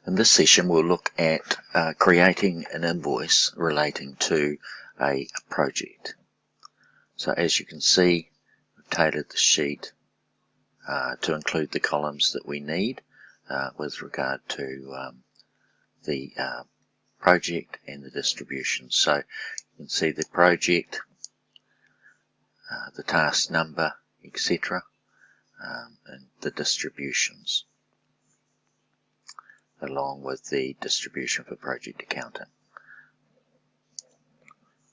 In this session we'll look at creating an invoice relating to a project. So as you can see, we've tailored the sheet to include the columns that we need with regard to the project and the distribution. So you can see the project, the task number, etc., and the distributions, along with the distribution for project accounting.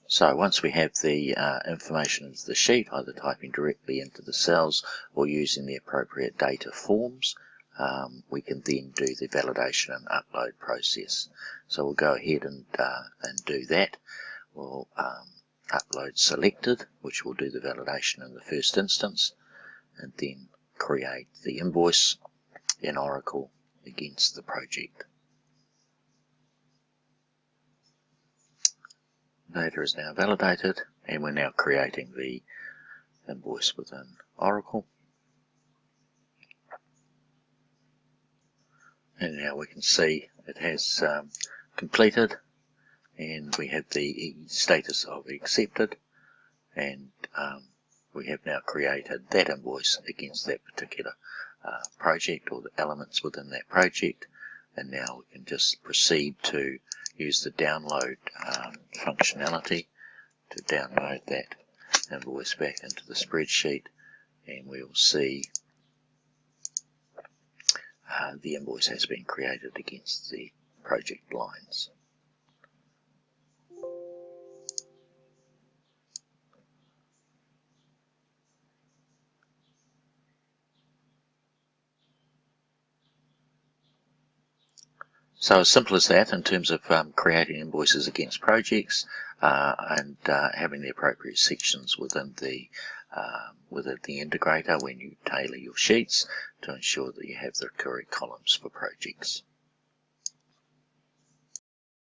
So once we have the information into the sheet, either typing directly into the cells or using the appropriate data forms, we can then do the validation and upload process. So we'll go ahead and do that. We'll upload selected, which will do the validation in the first instance, and then create the invoice in Oracle against the project. Data is now validated, and we're now creating the invoice within Oracle. And now we can see it has completed, and we have the status of accepted, and we have now created that invoice against that particular project, or the elements within that project. And now we can just proceed to use the download functionality to download that invoice back into the spreadsheet, and we'll see the invoice has been created against the project lines. So as simple as that in terms of creating invoices against projects and having the appropriate sections within the integrator when you tailor your sheets to ensure that you have the correct columns for projects.